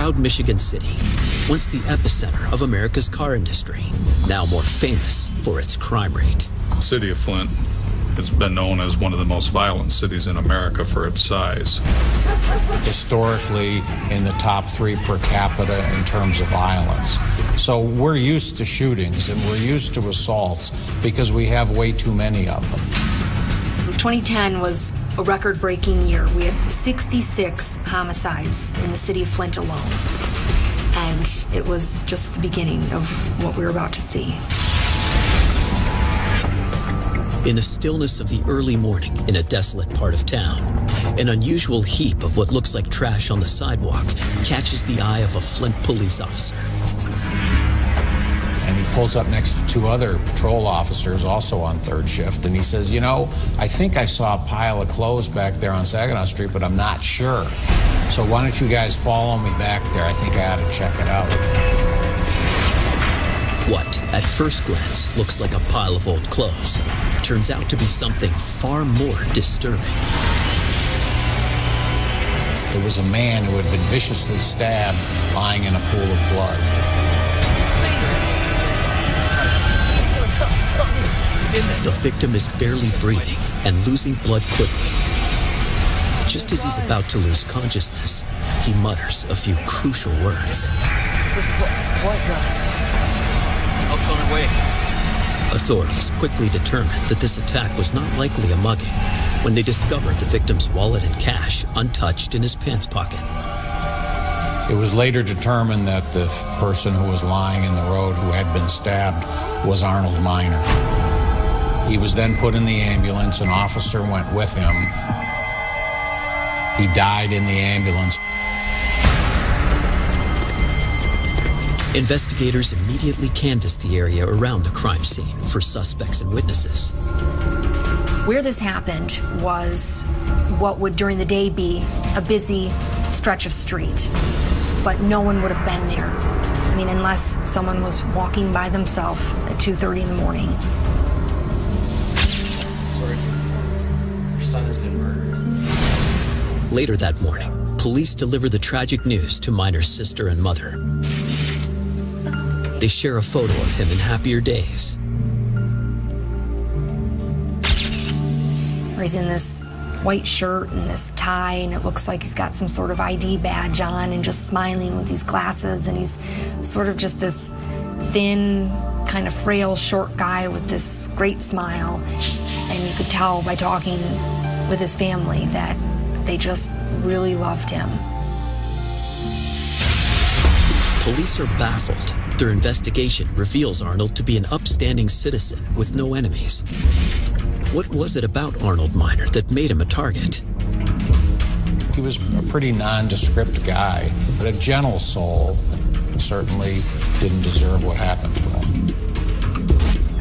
proud Michigan city, once the epicenter of America's car industry, now more famous for its crime rate. The city of Flint has been known as one of the most violent cities in America for its size. Historically, in the top 3 per capita in terms of violence. So we're used to shootings and we're used to assaults because we have way too many of them. 2010 was a record-breaking year. We had 66 homicides in the city of Flint alone. And it was just the beginning of what we were about to see. In the stillness of the early morning in a desolate part of town, an unusual heap of what looks like trash on the sidewalk catches the eye of a Flint police officer. And he pulls up next to 2 other patrol officers also on 3rd shift, and he says, you know, I think I saw a pile of clothes back there on Saginaw Street, but I'm not sure. So why don't you guys follow me back there? I think I ought to check it out. What, at first glance, looks like a pile of old clothes, turns out to be something far more disturbing. It was a man who had been viciously stabbed, lying in a pool of blood. The victim is barely breathing and losing blood quickly. Just as he's about to lose consciousness, he mutters a few crucial words. Help's on her way. Authorities quickly determined that this attack was not likely a mugging when they discovered the victim's wallet and cash untouched in his pants pocket. It was later determined that the person who was lying in the road who had been stabbed was Arnold Miner. He was then put in the ambulance. An officer went with him. He died in the ambulance. Investigators immediately canvassed the area around the crime scene for suspects and witnesses. Where this happened was what would during the day be a busy stretch of street, but no one would have been there. I mean, unless someone was walking by themselves at 2:30 in the morning. Your son has been murdered. Later that morning, police deliver the tragic news to Miner's sister and mother. They share a photo of him in happier days. He's in this white shirt and this tie, and it looks like he's got some sort of ID badge on and just smiling with these glasses, and he's sort of just this thin, kind of frail, short guy with this great smile. And you could tell by talking with his family that they just really loved him. Police are baffled. Their investigation reveals Arnold to be an upstanding citizen with no enemies. What was it about Arnold Miner that made him a target? He was a pretty nondescript guy, but a gentle soul. Certainly didn't deserve what happened to him.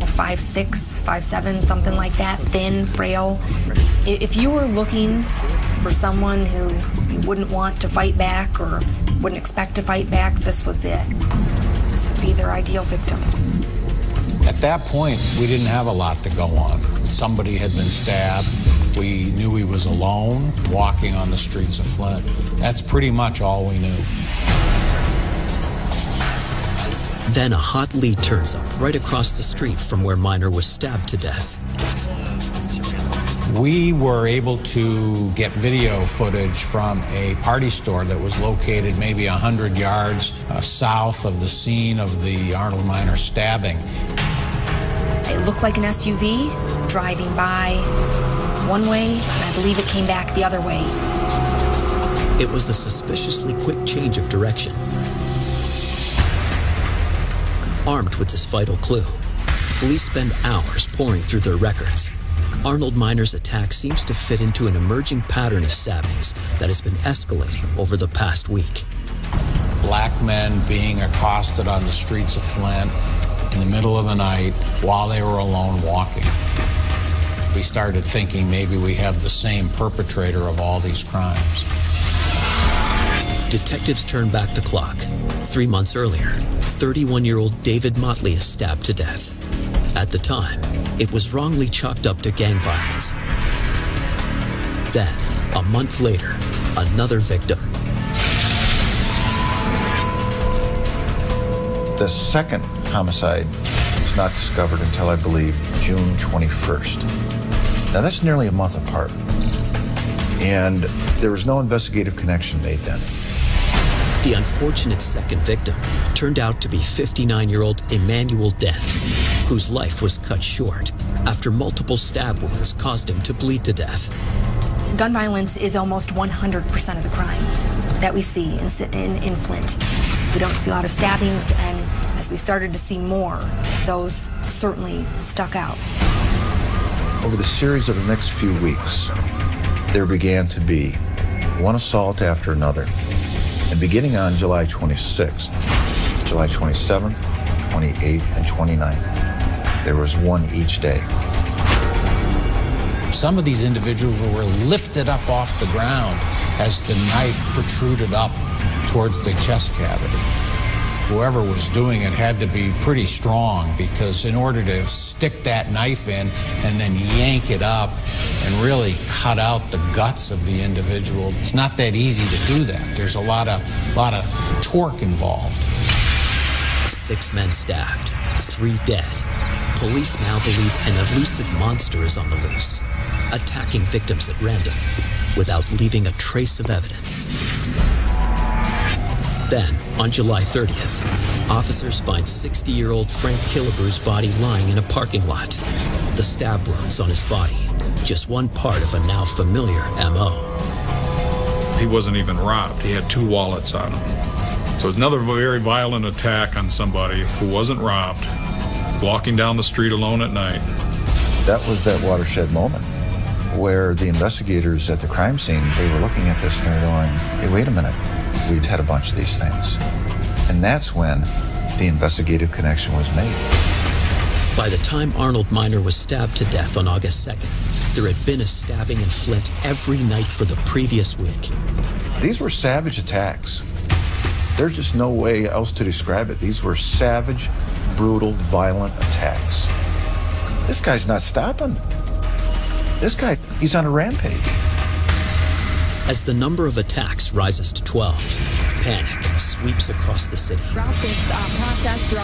5'6", 5'7", something like that, thin, frail. If you were looking for someone who you wouldn't want to fight back or wouldn't expect to fight back, this was it. This would be their ideal victim. At that point, we didn't have a lot to go on. Somebody had been stabbed. We knew he was alone, walking on the streets of Flint. That's pretty much all we knew. Then a hot lead turns up right across the street from where Miner was stabbed to death. We were able to get video footage from a party store that was located maybe 100 yards south of the scene of the Arnold Miner stabbing. It looked like an SUV driving by one way, and I believe it came back the other way. It was a suspiciously quick change of direction. Armed with this vital clue, police spend hours pouring through their records. Arnold Miner's attack seems to fit into an emerging pattern of stabbings that has been escalating over the past week. Black men being accosted on the streets of Flint in the middle of the night while they were alone walking. We started thinking maybe we have the same perpetrator of all these crimes. Detectives turn back the clock. 3 months earlier, 31-year-old David Motley is stabbed to death. At the time, it was wrongly chalked up to gang violence. Then, a month later, another victim. The second homicide was not discovered until, I believe, June 21st. Now, that's nearly a month apart. And there was no investigative connection made then. The unfortunate second victim turned out to be 59-year-old Emmanuel Dent, whose life was cut short after multiple stab wounds caused him to bleed to death. Gun violence is almost 100% of the crime that we see in Flint. We don't see a lot of stabbings, and as we started to see more, those certainly stuck out. Over the series of the next few weeks, there began to be one assault after another. And beginning on July 26th, July 27th, 28th, and 29th, there was one each day. Some of these individuals were lifted up off the ground as the knife protruded up towards the chest cavity. Whoever was doing it had to be pretty strong, because in order to stick that knife in and then yank it up and really cut out the guts of the individual, it's not that easy to do that. There's a lot of torque involved. 6 men stabbed, 3 dead. Police now believe an elusive monster is on the loose, attacking victims at random without leaving a trace of evidence. Then, on July 30th, officers find 60-year-old Frank Killebrew's body lying in a parking lot. The stab wounds on his body, just one part of a now familiar M.O. He wasn't even robbed. He had 2 wallets on him. So it's another very violent attack on somebody who wasn't robbed, walking down the street alone at night. That was that watershed moment where the investigators at the crime scene, they were looking at this and they're going, hey, wait a minute. We'd had a bunch of these things. And that's when the investigative connection was made. By the time Arnold Miner was stabbed to death on August 2nd, there had been a stabbing in Flint every night for the previous week. These were savage attacks. There's just no way else to describe it. These were savage, brutal, violent attacks. This guy's not stopping. This guy, he's on a rampage. As the number of attacks rises to 12, panic sweeps across the city.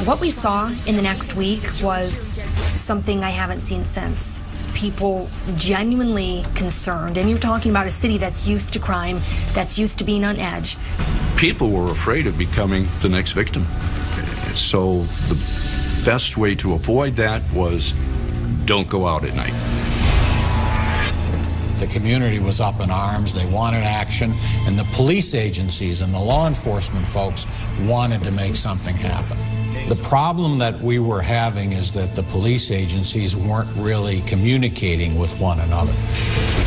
What we saw in the next week was something I haven't seen since. People genuinely concerned, and you're talking about a city that's used to crime, that's used to being on edge. People were afraid of becoming the next victim. So the best way to avoid that was don't go out at night. The community was up in arms, they wanted action, and the police agencies and the law enforcement folks wanted to make something happen. The problem that we were having is that the police agencies weren't really communicating with one another,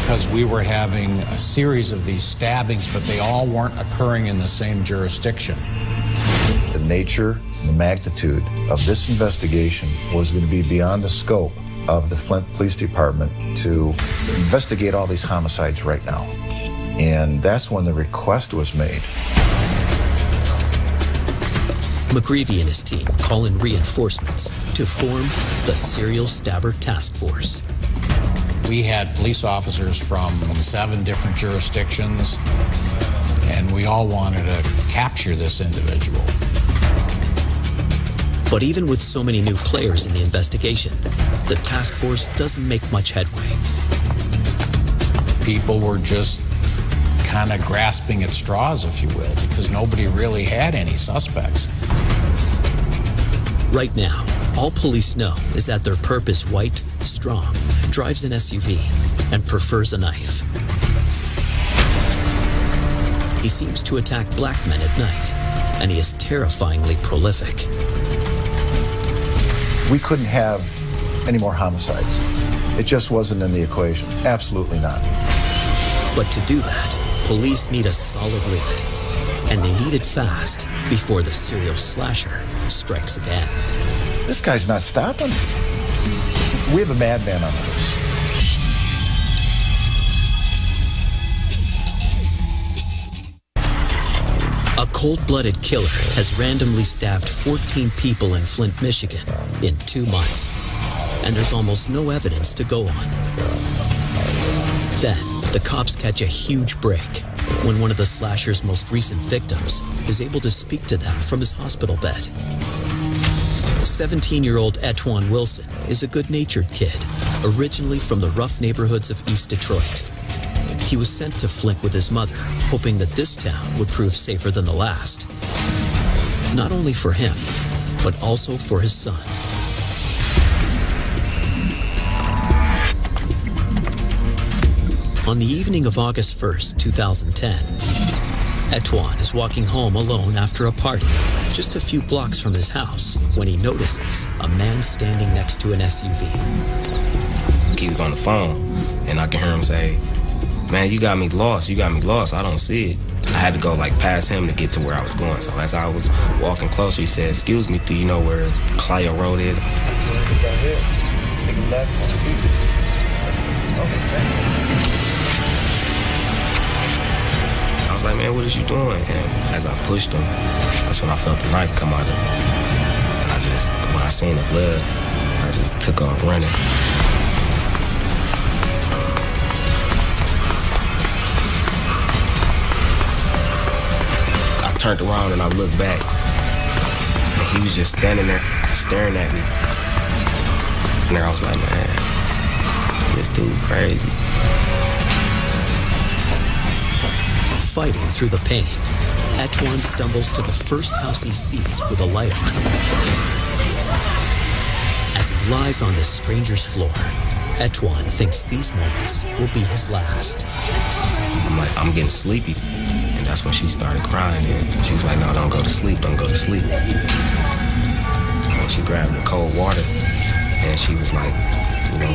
because we were having a series of these stabbings, but they all weren't occurring in the same jurisdiction. The nature and the magnitude of this investigation was going to be beyond the scope of the Flint Police Department to investigate all these homicides right now. And that's when the request was made. McGreevy and his team call in reinforcements to form the Serial Stabber Task Force. We had police officers from 7 different jurisdictions, and we all wanted to capture this individual. But even with so many new players in the investigation, the task force doesn't make much headway. People were just kind of grasping at straws, if you will, because nobody really had any suspects. Right now, all police know is that their perp is white, strong, drives an SUV, and prefers a knife. He seems to attack black men at night, and he is terrifyingly prolific. We couldn't have any more homicides. It just wasn't in the equation. Absolutely not. But to do that, police need a solid lead. And they need it fast before the serial slasher strikes again. This guy's not stopping. We have a madman on the loose. A cold-blooded killer has randomly stabbed 14 people in Flint, Michigan in 2 months. And there's almost no evidence to go on. Then, the cops catch a huge break when one of the slasher's most recent victims is able to speak to them from his hospital bed. 17-year-old Etwan Wilson is a good-natured kid, originally from the rough neighborhoods of East Detroit. He was sent to Flint with his mother, hoping that this town would prove safer than the last. Not only for him, but also for his son. On the evening of August 1st, 2010, Etwan is walking home alone after a party, just a few blocks from his house, when he notices a man standing next to an SUV. He was on the phone, and I can hear him say, "Man, you got me lost, I don't see it." I had to go like past him to get to where I was going. So as I was walking closer, he said, "Excuse me, do you know where Clio Road is?" I was like, "Man, what is you doing?" And as I pushed him, that's when I felt the knife come out of him. And when I seen the blood, I just took off running. I turned around and I looked back, and he was just standing there staring at me. And there I was like, man, this dude crazy. Fighting through the pain, Etwan stumbles to the first house he sees with a light on. As he lies on the stranger's floor, Etwan thinks these moments will be his last. I'm like, I'm getting sleepy. And that's when she started crying. And she was like, "No, don't go to sleep, don't go to sleep." And she grabbed the cold water, and she was like,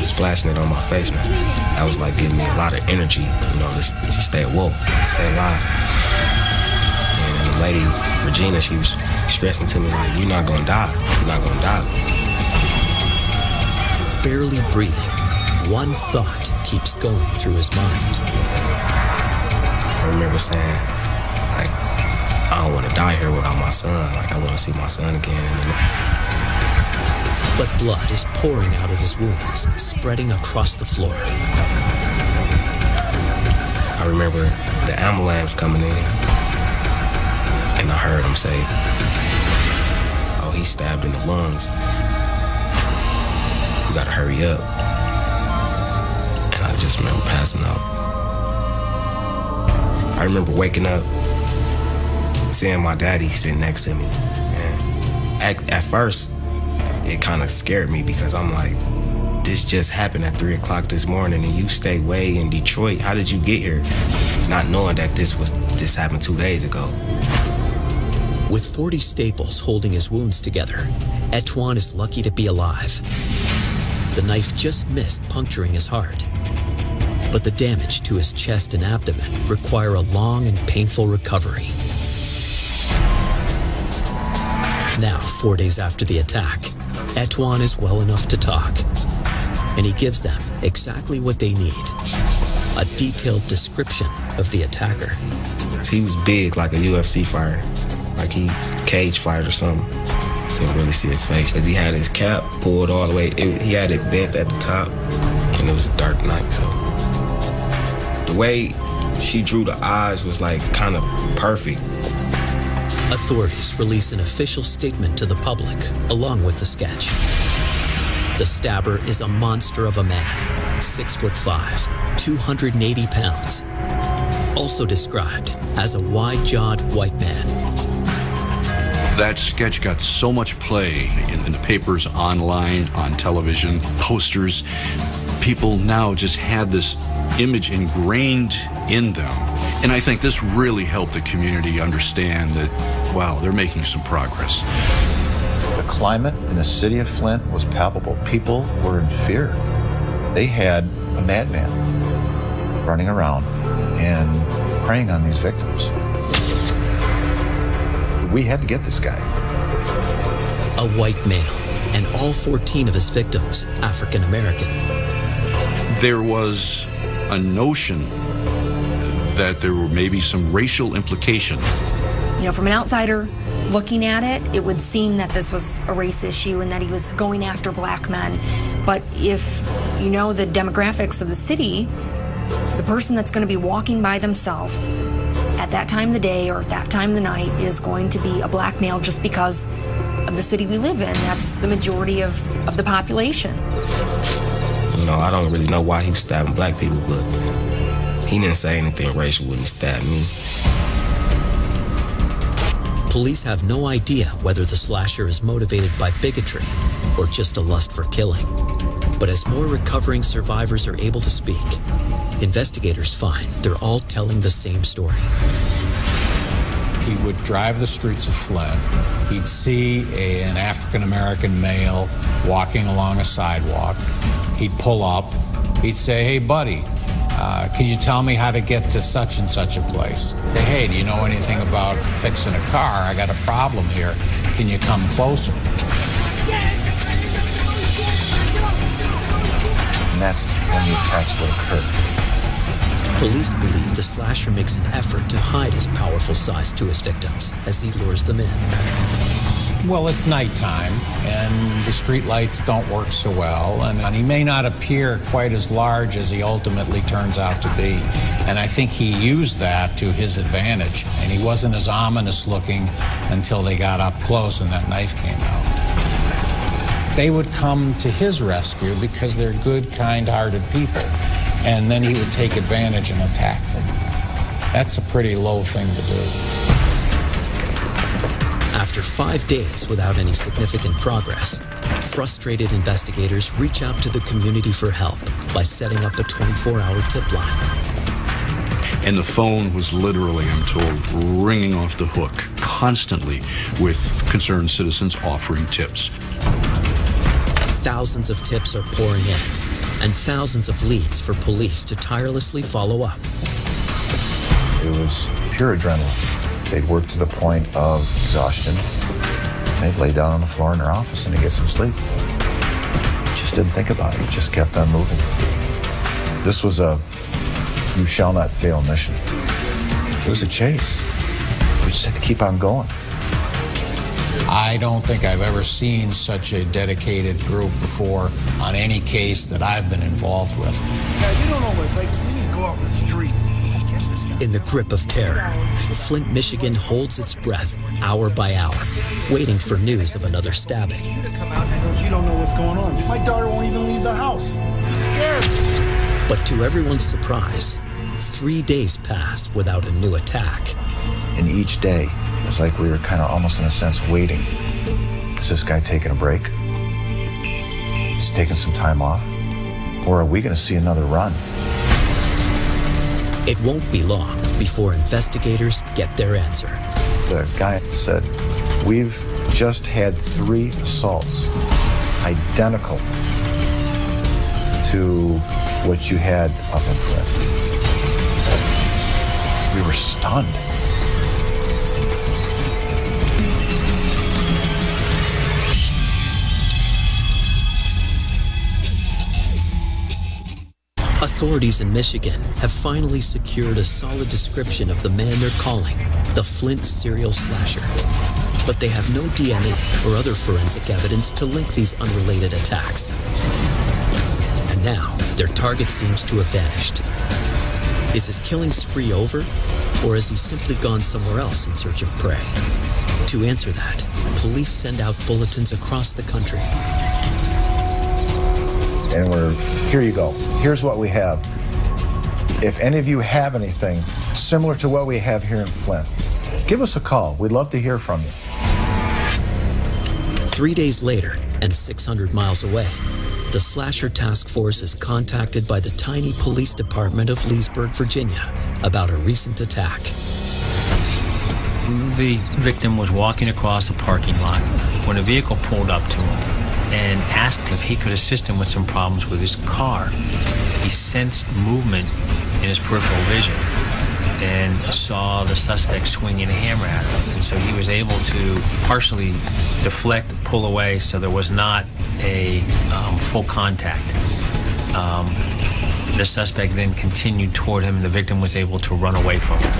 splashing it on my face, man. That was like giving me a lot of energy, to stay awoke, stay alive. And the lady, Regina, she was stressing to me like, "You're not gonna die, you're not gonna die." Barely breathing, one thought keeps going through his mind. I remember saying, like, I don't want to die here without my son. Like, I want to see my son again. But blood is pouring out of his wounds, spreading across the floor. I remember the ambulance coming in, and I heard him say, "Oh, he's stabbed in the lungs. You gotta hurry up." And I just remember passing out. I remember waking up, seeing my daddy sitting next to me. And at first, it kind of scared me because I'm like, this just happened at 3 o'clock this morning and you stay way in Detroit. How did you get here? Not knowing that this happened 2 days ago. With 40 staples holding his wounds together, Etwan is lucky to be alive. The knife just missed puncturing his heart. But the damage to his chest and abdomen require a long and painful recovery. Now, 4 days after the attack, Etwan is well enough to talk, and he gives them exactly what they need: a detailed description of the attacker. He was big, like a UFC fighter, like he cage fight or something. Couldn't really see his face, as he had his cap pulled all the way. He had it bent at the top, and it was a dark night. So the way she drew the eyes was like kind of perfect. Authorities release an official statement to the public, along with the sketch. The stabber is a monster of a man, 6'5", 280 pounds. Also described as a wide-jawed white man. That sketch got so much play in the papers, online, on television, posters. People now just had this image ingrained in them. And I think this really helped the community understand that, wow, they're making some progress. The climate in the city of Flint was palpable. People were in fear. They had a madman running around and preying on these victims. We had to get this guy. A white male, and all 14 of his victims African American. There was a notion that there were maybe some racial implications. From an outsider looking at it, it would seem that this was a race issue and that he was going after black men. But if you know the demographics of the city, the person that's going to be walking by themselves at that time of the day or at that time of the night is going to be a black male, just because of the city we live in. That's the majority of the population. You know, I don't really know why he was stabbing black people, but he didn't say anything racial when he stabbed me. Police have no idea whether the slasher is motivated by bigotry or just a lust for killing. But as more recovering survivors are able to speak, investigators find they're all telling the same story. He would drive the streets of Flint. He'd see an African-American male walking along a sidewalk. He'd pull up. He'd say, "Hey, buddy, can you tell me how to get to such and such a place? Hey, do you know anything about fixing a car? I got a problem here. Can you come closer?" And that's when the attacks would occur. Police believe the slasher makes an effort to hide his powerful size to his victims as he lures them in. Well, it's nighttime, and the street lights don't work so well, and he may not appear quite as large as he ultimately turns out to be. And I think he used that to his advantage, and he wasn't as ominous looking until they got up close and that knife came out. They would come to his rescue because they're good, kind-hearted people, and then he would take advantage and attack them. That's a pretty low thing to do. After 5 days without any significant progress, frustrated investigators reach out to the community for help by setting up a 24-hour tip line. And the phone was literally, I'm told, ringing off the hook constantly with concerned citizens offering tips. Thousands of tips are pouring in, and thousands of leads for police to tirelessly follow up. It was pure adrenaline. They'd work to the point of exhaustion. They'd lay down on the floor in their office and they'd get some sleep. Just didn't think about it. Just kept on moving. This was a you shall not fail mission. It was a chase. We just had to keep on going. I don't think I've ever seen such a dedicated group before on any case that I've been involved with. Yeah, you don't know what it's like. You need to go out in the street. In the grip of terror, Flint, Michigan holds its breath hour by hour, waiting for news of another stabbing. You don't know what's going on. My daughter won't even leave the house. I'm scared. But to everyone's surprise, 3 days pass without a new attack. And each day, it was like we were kind of almost in a sense waiting. Is this guy taking a break? Is he taking some time off? Or are we going to see another run? It won't be long before investigators get their answer. The guy said, "We've just had 3 assaults identical to what you had up in Flint." We were stunned. Authorities in Michigan have finally secured a solid description of the man they're calling the Flint serial slasher. But they have no DNA or other forensic evidence to link these unrelated attacks. And now, their target seems to have vanished. Is his killing spree over, or has he simply gone somewhere else in search of prey? To answer that, police send out bulletins across the country. And here you go. Here's what we have. If any of you have anything similar to what we have here in Flint, give us a call. We'd love to hear from you. 3 days later, and 600 miles away, the Slasher Task Force is contacted by the tiny police department of Leesburg, Virginia, about a recent attack. The victim was walking across a parking lot when a vehicle pulled up to him and asked if he could assist him with some problems with his car. He sensed movement in his peripheral vision and saw the suspect swinging a hammer at him. And so he was able to partially deflect, pull away, so there was not a full contact. The suspect then continued toward him, and the victim was able to run away from him.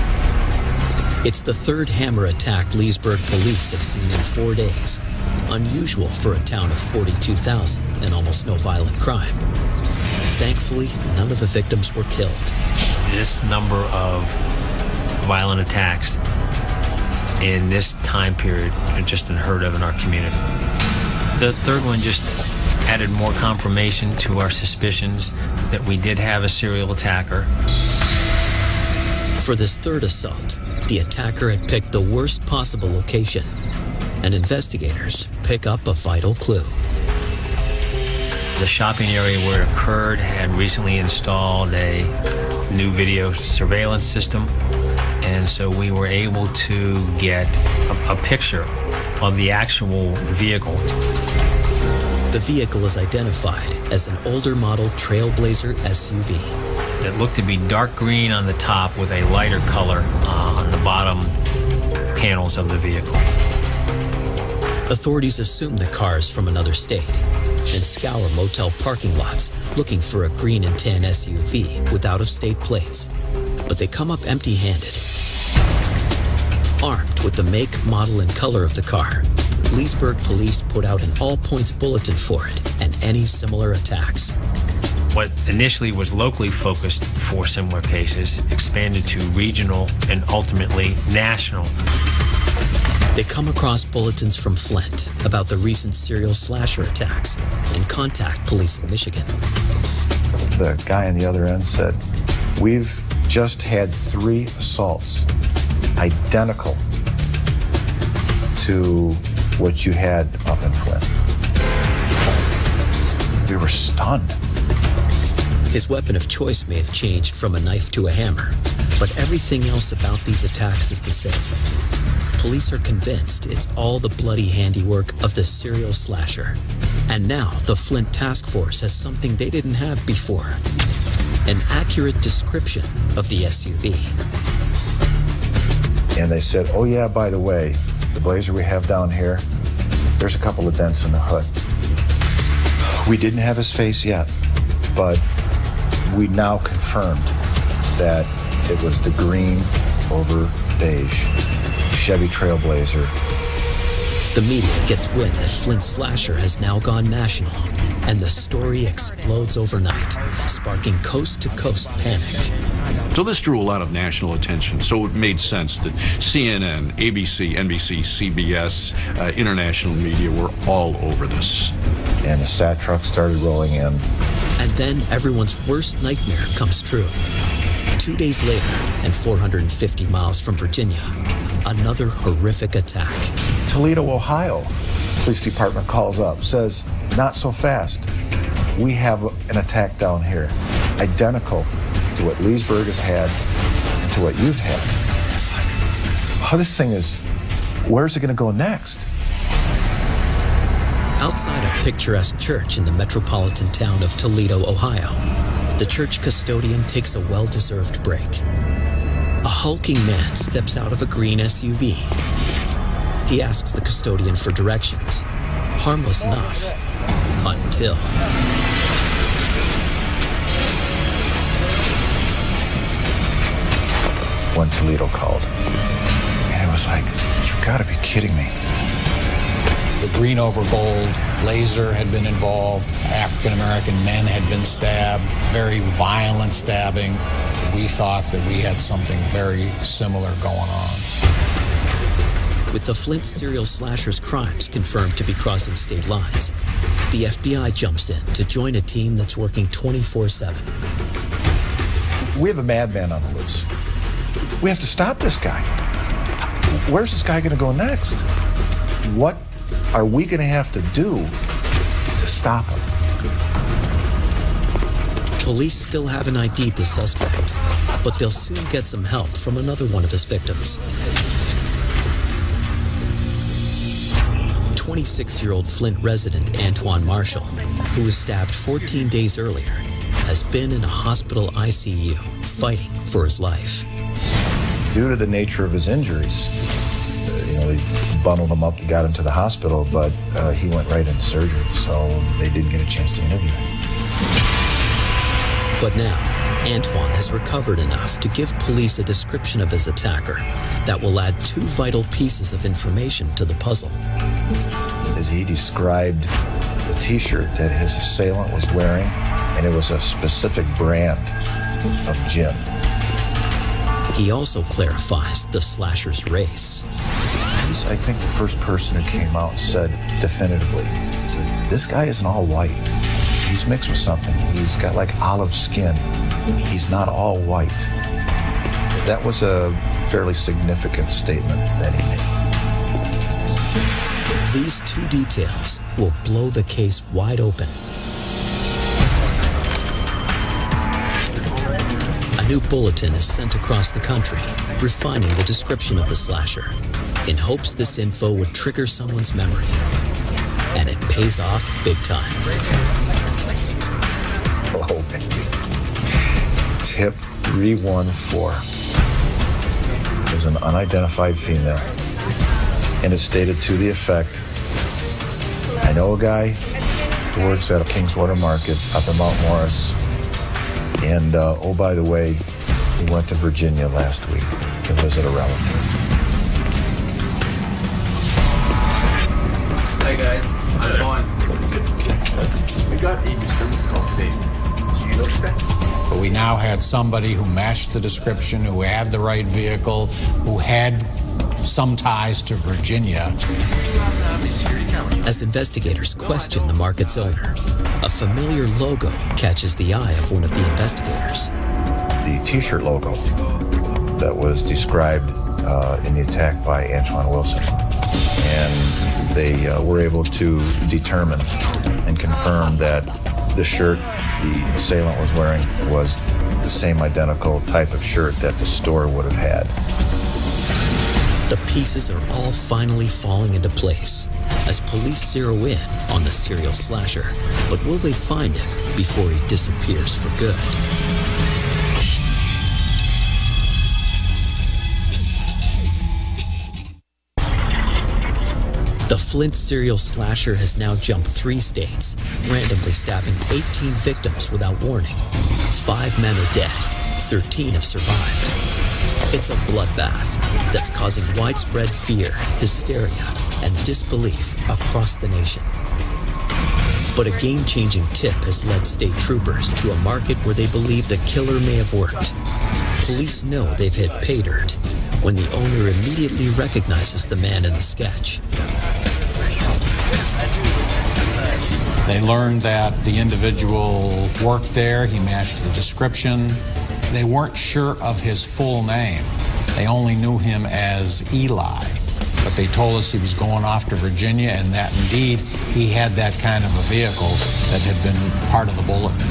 It's the third hammer attack Leesburg police have seen in 4 days. Unusual for a town of 42,000 and almost no violent crime. Thankfully, none of the victims were killed. This number of violent attacks in this time period are just unheard of in our community. The third one just added more confirmation to our suspicions that we did have a serial attacker. For this third assault, the attacker had picked the worst possible location, and investigators pick up a vital clue. The shopping area where it occurred had recently installed a new video surveillance system, and so we were able to get a picture of the actual vehicle. The vehicle is identified as an older model Trailblazer SUV. It looked to be dark green on the top with a lighter color on the bottom panels of the vehicle. Authorities assume the car is from another state and scour motel parking lots looking for a green and tan SUV with out-of-state plates. But they come up empty-handed. Armed with the make, model, and color of the car, Leesburg police put out an all-points bulletin for it and any similar attacks. What initially was locally focused for similar cases expanded to regional and ultimately national. They come across bulletins from Flint about the recent serial slasher attacks and contact police in Michigan. The guy on the other end said, "We've just had 3 assaults identical to what you had up in Flint." We were stunned. His weapon of choice may have changed from a knife to a hammer, but everything else about these attacks is the same. Police are convinced it's all the bloody handiwork of the serial slasher. And now the Flint Task Force has something they didn't have before: an accurate description of the SUV. And they said, "Oh yeah, by the way, the Blazer we have down here, there's a couple of dents in the hood." We didn't have his face yet, but we now confirmed that it was the green over beige Chevy Trailblazer. The media gets wind that Flint Slasher has now gone national, and the story explodes overnight, sparking coast-to-coast panic. So this drew a lot of national attention, so it made sense that CNN, ABC, NBC, CBS, international media were all over this. And the SAT truck started rolling in. And then everyone's worst nightmare comes true. 2 days later, and 450 miles from Virginia, another horrific attack. Toledo, Ohio. Police department calls up, says, "Not so fast. We have an attack down here, identical to what Leesburg has had and to what you've had." It's like, oh, this thing is, where's it going to go next? Outside a picturesque church in the metropolitan town of Toledo, Ohio, the church custodian takes a well-deserved break. A hulking man steps out of a green SUV. He asks the custodian for directions. Harmless enough, until... when Toledo called. And it was like, you've got to be kidding me. The green over gold Blazer had been involved. African-American men had been stabbed. Very violent stabbing. We thought that we had something very similar going on. With the Flint serial slasher's crimes confirmed to be crossing state lines, the FBI jumps in to join a team that's working 24/7. We have a madman on the loose. We have to stop this guy. Where's this guy going to go next? What are we going to have to do to stop him? Police still haven't ID'd the suspect, but they'll soon get some help from another one of his victims. 26-year-old Flint resident Antoine Marshall, who was stabbed 14 days earlier, has been in a hospital ICU fighting for his life. Due to the nature of his injuries, they bundled him up and got him to the hospital, but he went right into surgery, so they didn't get a chance to interview him. But now, Antoine has recovered enough to give police a description of his attacker that will add 2 vital pieces of information to the puzzle. As he described the T-shirt that his assailant was wearing, and it was a specific brand of gin. He also clarifies the slasher's race. He's, I think, the first person who came out and said definitively, said, this guy isn't all white. He's mixed with something. He's got like olive skin. He's not all white. That was a fairly significant statement that he made. These two details will blow the case wide open. A new bulletin is sent across the country, refining the description of the slasher, in hopes this info would trigger someone's memory. And it pays off big time. Oh, baby. Tip 314. There's an unidentified female, and it's stated to the effect, I know a guy who works at a Kingswater Market up in Mount Morris, and oh, by the way, he went to Virginia last week to visit a relative. Hey guys, how's it going? We got a disturbance call today. Did you notice that? But we now had somebody who matched the description, who had the right vehicle, who had some ties to Virginia. As investigators question the market's owner, a familiar logo catches the eye of one of the investigators. The T-shirt logo that was described in the attack by Antoine Wilson. And they were able to determine and confirm that the shirt the assailant was wearing was the same identical type of shirt that the store would have had. The pieces are all finally falling into place as police zero in on the serial slasher. But will they find him before he disappears for good? The Flint serial slasher has now jumped 3 states, randomly stabbing 18 victims without warning. 5 men are dead, 13 have survived. It's a bloodbath that's causing widespread fear, hysteria, and disbelief across the nation. But a game-changing tip has led state troopers to a market where they believe the killer may have worked. Police know they've hit pay dirt when the owner immediately recognizes the man in the sketch. They learned that the individual worked there, he matched the description. They weren't sure of his full name. They only knew him as Eli. But they told us he was going off to Virginia and that indeed he had that kind of a vehicle that had been part of the bulletin.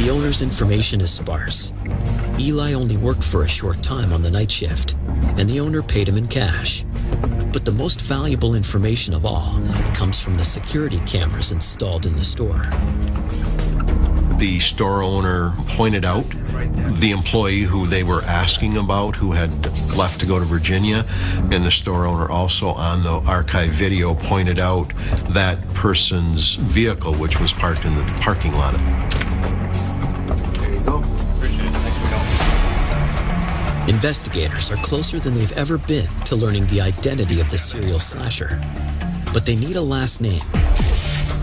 The owner's information is sparse. Eli only worked for a short time on the night shift, and the owner paid him in cash. But the most valuable information of all comes from the security cameras installed in the store. The store owner pointed out the employee who they were asking about, who had left to go to Virginia, and the store owner also on the archive video pointed out that person's vehicle, which was parked in the parking lot. There you go. Appreciate it. Thanks for help. Investigators are closer than they've ever been to learning the identity of the serial slasher. But they need a last name.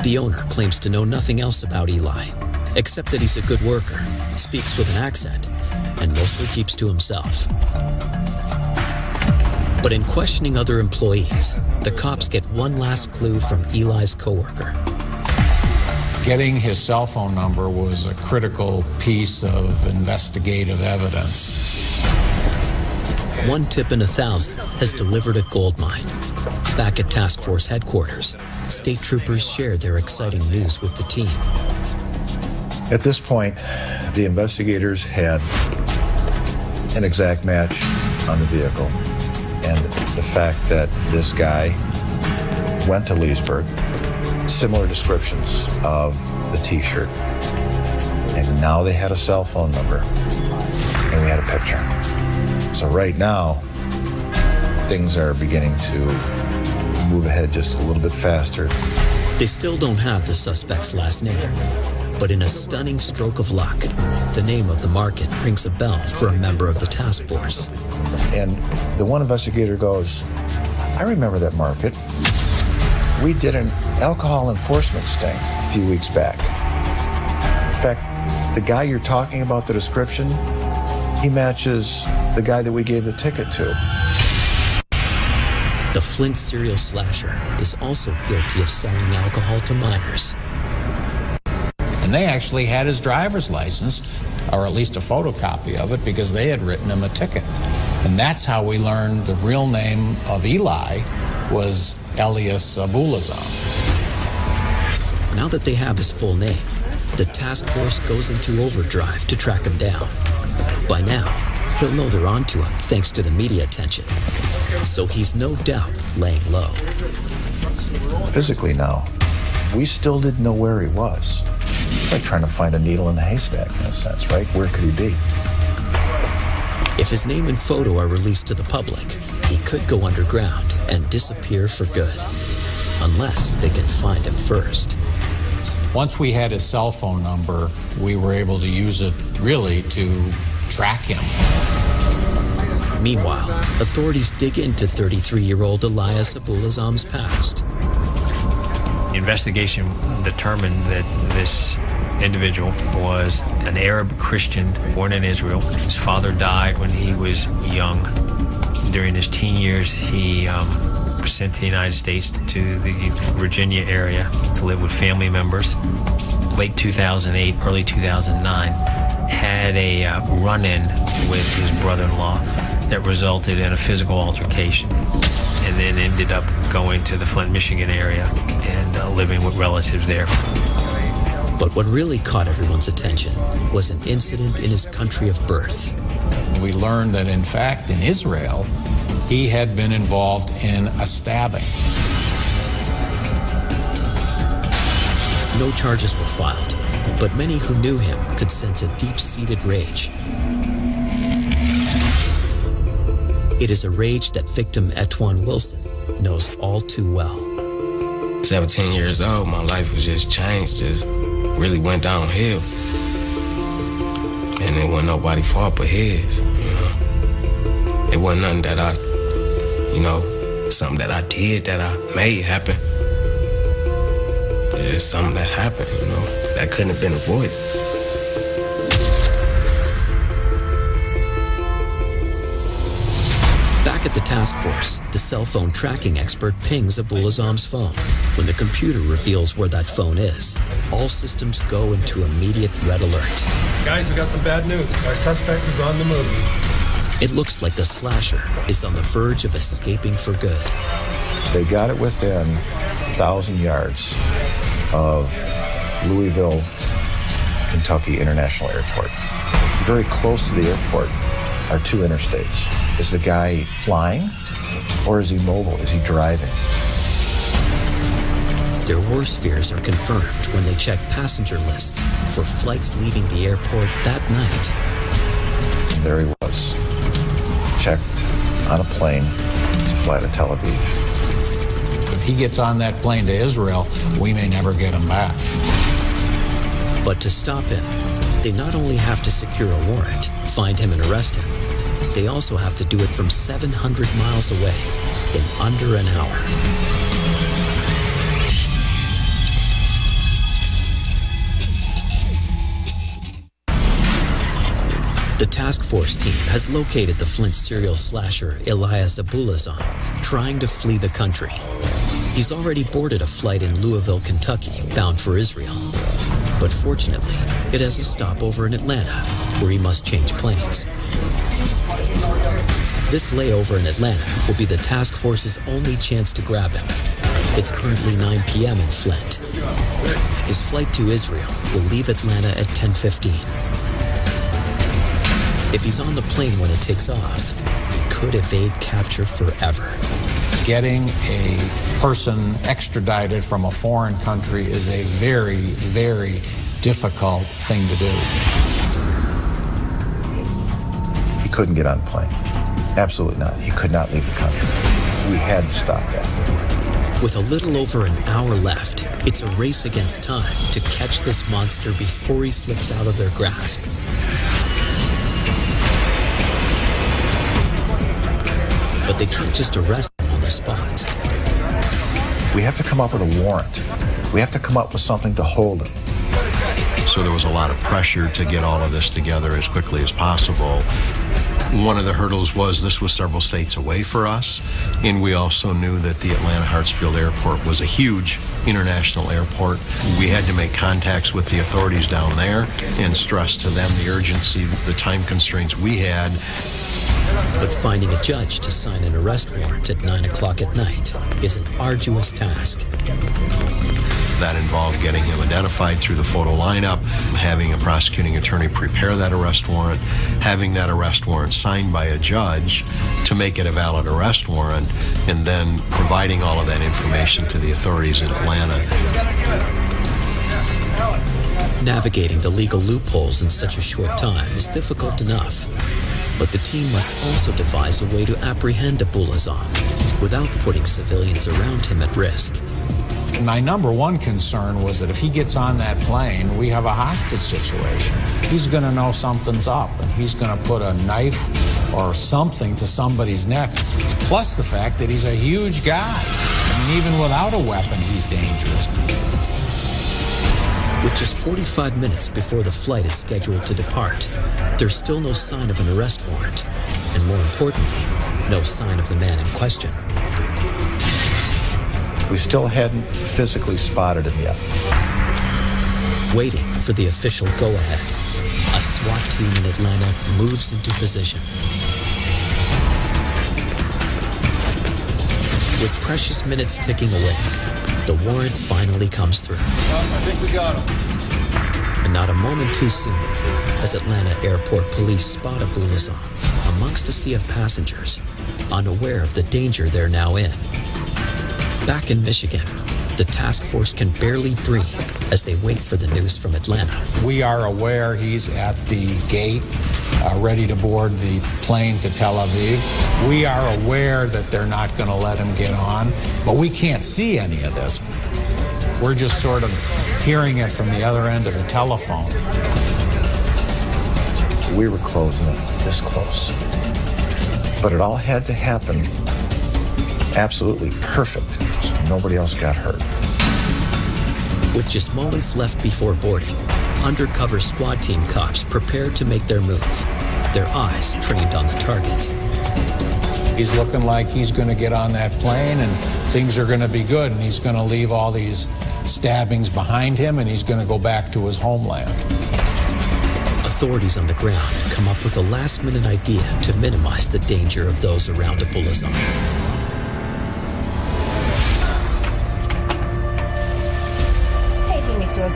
The owner claims to know nothing else about Eli, except that he's a good worker, speaks with an accent, and mostly keeps to himself. But in questioning other employees, the cops get one last clue from Eli's coworker. Getting his cell phone number was a critical piece of investigative evidence. One tip in 1,000 has delivered a gold mine. Back at task force headquarters, state troopers shared their exciting news with the team. At this point, the investigators had an exact match on the vehicle, and the fact that this guy went to Leesburg, similar descriptions of the T-shirt, and now they had a cell phone number, and we had a picture. So right now, things are beginning to move ahead just a little bit faster. They still don't have the suspect's last name, but in a stunning stroke of luck, the name of the market rings a bell for a member of the task force. And the one investigator goes, I remember that market. We did an alcohol enforcement sting a few weeks back. In fact, the guy you're talking about, the description, he matches the guy that we gave the ticket to. The Flint serial slasher is also guilty of selling alcohol to minors. And they actually had his driver's license, or at least a photocopy of it, because they had written him a ticket. And that's how we learned the real name of Eli was Elias Abuelazam. Now that they have his full name, the task force goes into overdrive to track him down. By now, he'll know they're onto him thanks to the media attention. So he's no doubt laying low. Physically now, we still didn't know where he was. It's like trying to find a needle in a haystack in a sense, right? Where could he be? If his name and photo are released to the public, he could go underground and disappear for good. Unless they can find him first. Once we had his cell phone number, we were able to use it really to track him. Meanwhile, authorities dig into 33-year-old Elias Abuelazam's past. The investigation determined that this individual was an Arab Christian born in Israel. His father died when he was young. During his teen years, he was sent to the United States to the Virginia area to live with family members. Late 2008, early 2009, had a run-in with his brother-in-law that resulted in a physical altercation, and then ended up going to the Flint, Michigan area and living with relatives there. But what really caught everyone's attention was an incident in his country of birth. We learned that, in fact, in Israel, he had been involved in a stabbing. No charges were filed, but many who knew him could sense a deep-seated rage. It is a rage that victim Etwan Wilson knows all too well. 17 years old, my life was just changed, just really went downhill. And it wasn't nobody's fault but his, you know. It wasn't nothing that I, you know, something that I did that I made happen. It's something that happened, you know, that couldn't have been avoided. Back at the task force, the cell phone tracking expert pings Abuelazam's phone. When the computer reveals where that phone is, all systems go into immediate red alert. Guys, we got some bad news. Our suspect is on the move. It looks like the slasher is on the verge of escaping for good. They got it within 1,000 yards of Louisville, Kentucky International Airport. Very close to the airport are two interstates. Is the guy flying or is he mobile? Is he driving? Their worst fears are confirmed when they check passenger lists for flights leaving the airport that night. And there he was, checked on a plane to fly to Tel Aviv. If he gets on that plane to Israel, we may never get him back. But to stop him, they not only have to secure a warrant, find him and arrest him, they also have to do it from 700 miles away in under an hour. The task force team has located the Flint serial slasher Elias Abuelazam, trying to flee the country. He's already boarded a flight in Louisville, Kentucky, bound for Israel. But fortunately, it has a stopover in Atlanta, where he must change planes. This layover in Atlanta will be the task force's only chance to grab him. It's currently 9 p.m. in Flint. His flight to Israel will leave Atlanta at 10:15. If he's on the plane when it takes off, he could evade capture forever. Getting a person extradited from a foreign country is a very, very difficult thing to do. He couldn't get on a plane. Absolutely not. He could not leave the country. We had to stop that. With a little over an hour left, it's a race against time to catch this monster before he slips out of their grasp. But they can't just arrest him on the spot. We have to come up with a warrant. We have to come up with something to hold him. So there was a lot of pressure to get all of this together as quickly as possible. One of the hurdles was this was several states away for us, and we also knew that the Atlanta-Hartsfield Airport was a huge international airport. We had to make contacts with the authorities down there and stress to them the urgency, the time constraints we had. But finding a judge to sign an arrest warrant at 9 o'clock at night is an arduous task. That involved getting him identified through the photo lineup, having a prosecuting attorney prepare that arrest warrant, having that arrest warrant signed by a judge to make it a valid arrest warrant, and then providing all of that information to the authorities in Atlanta. Navigating the legal loopholes in such a short time is difficult enough, but the team must also devise a way to apprehend Abuelazam without putting civilians around him at risk. My number one concern was that if he gets on that plane, we have a hostage situation. He's going to know something's up, and he's going to put a knife or something to somebody's neck. Plus the fact that he's a huge guy. I mean, even without a weapon, he's dangerous. With just 45 minutes before the flight is scheduled to depart, there's still no sign of an arrest warrant, and more importantly, no sign of the man in question. We still hadn't physically spotted him yet. Waiting for the official go-ahead, a SWAT team in Atlanta moves into position. With precious minutes ticking away, the warrant finally comes through. I think we got him. And not a moment too soon, as Atlanta Airport Police spot Abuelazam amongst a sea of passengers, unaware of the danger they're now in. Back in Michigan, the task force can barely breathe as they wait for the news from Atlanta. We are aware he's at the gate, ready to board the plane to Tel Aviv. We are aware that they're not going to let him get on, but we can't see any of this. We're just sort of hearing it from the other end of the telephone. We were closing it this close. But it all had to happen absolutely perfect, so nobody else got hurt. With just moments left before boarding, undercover SWAT team cops prepare to make their move, their eyes trained on the target. He's looking like he's going to get on that plane and things are going to be good, and he's going to leave all these stabbings behind him, and he's going to go back to his homeland. Authorities on the ground come up with a last-minute idea to minimize the danger of those around Abuelazam. Mr.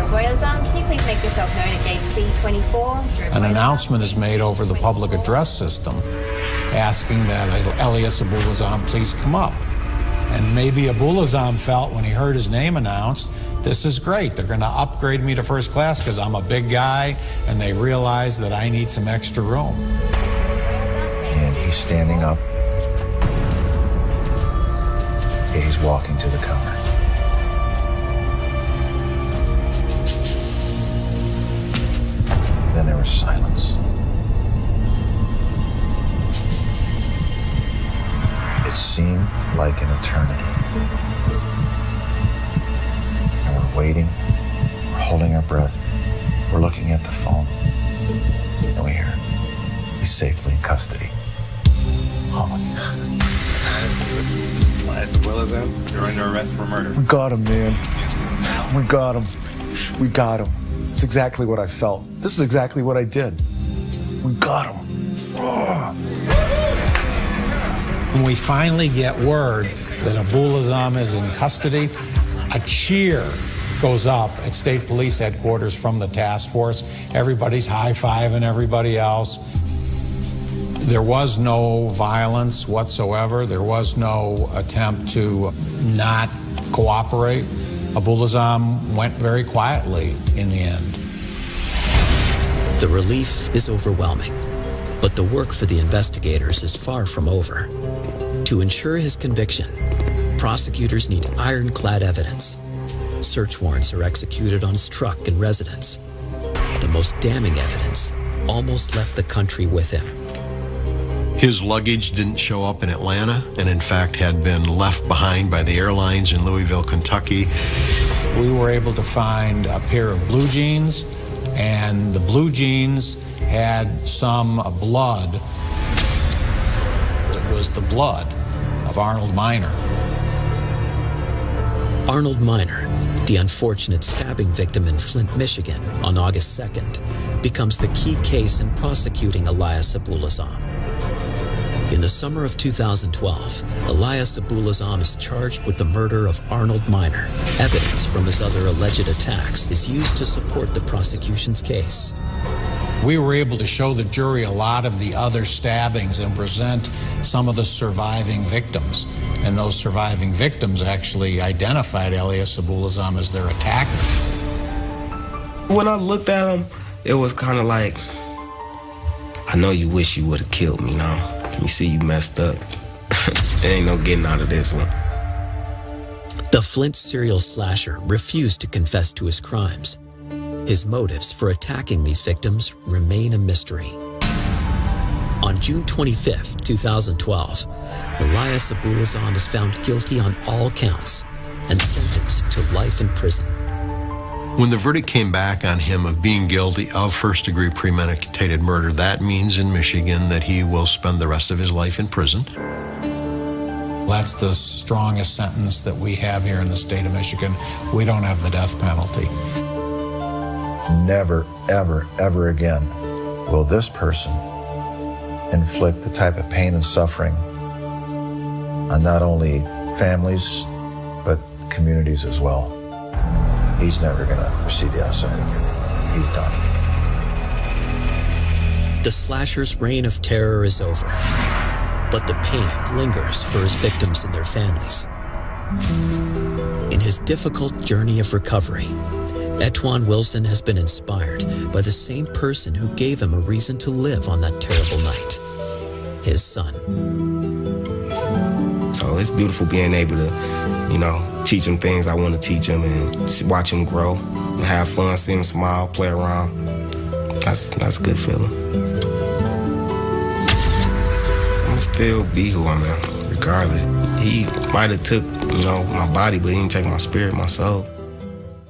Abuelazam, can you please make yourself known at gate C24? An announcement is made over the public address system asking that Elias Abuelazam please come up. And maybe Abuelazam felt when he heard his name announced, this is great. They're going to upgrade me to first class because I'm a big guy, and they realize that I need some extra room. And he's standing up. He's walking to the counter. Then there was silence. It seemed like an eternity. And we're waiting, we're holding our breath, we're looking at the phone, and we hear, he's safely in custody. Oh my God. Elias Abuelazam, you're under arrest for murder. We got him, man. We got him. We got him. It's exactly what I felt. This is exactly what I did. We got him. Oh. When we finally get word that Abuelazam is in custody, a cheer goes up at State Police Headquarters from the task force. Everybody's high-fiving everybody else. There was no violence whatsoever. There was no attempt to not cooperate. Abuelazam went very quietly in the end. The relief is overwhelming, but the work for the investigators is far from over. To ensure his conviction, prosecutors need ironclad evidence. Search warrants are executed on his truck and residence. The most damning evidence almost left the country with him. His luggage didn't show up in Atlanta, and in fact had been left behind by the airlines in Louisville, Kentucky. We were able to find a pair of blue jeans, and the blue jeans had some blood. It was the blood of Arnold Miner. Arnold Miner, the unfortunate stabbing victim in Flint, Michigan on August 2nd, becomes the key case in prosecuting Elias Abuelazam. In the summer of 2012, Elias Abuelazam is charged with the murder of Arnold Miner. Evidence from his other alleged attacks is used to support the prosecution's case. We were able to show the jury a lot of the other stabbings and present some of the surviving victims. And those surviving victims actually identified Elias Abuelazam as their attacker. When I looked at him, it was kind of like, I know you wish you would have killed me now. You see you messed up. There ain't no getting out of this one. The Flint serial slasher refused to confess to his crimes. His motives for attacking these victims remain a mystery. On June 25, 2012, Elias Abuelazam is found guilty on all counts and sentenced to life in prison. When the verdict came back on him of being guilty of first-degree premeditated murder, that means in Michigan that he will spend the rest of his life in prison. That's the strongest sentence that we have here in the state of Michigan. We don't have the death penalty. Never, ever, ever again will this person inflict the type of pain and suffering on not only families, but communities as well. He's never going to see the outside again. He's done. The slasher's reign of terror is over, but the pain lingers for his victims and their families. In his difficult journey of recovery, Etwan Wilson has been inspired by the same person who gave him a reason to live on that terrible night, his son. So it's beautiful being able to, teach him things I want to teach him and watch him grow and have fun, see him smile, play around. That's a good feeling. I'm gonna still be who I am, regardless. He might have took, my body, but he didn't take my spirit, my soul.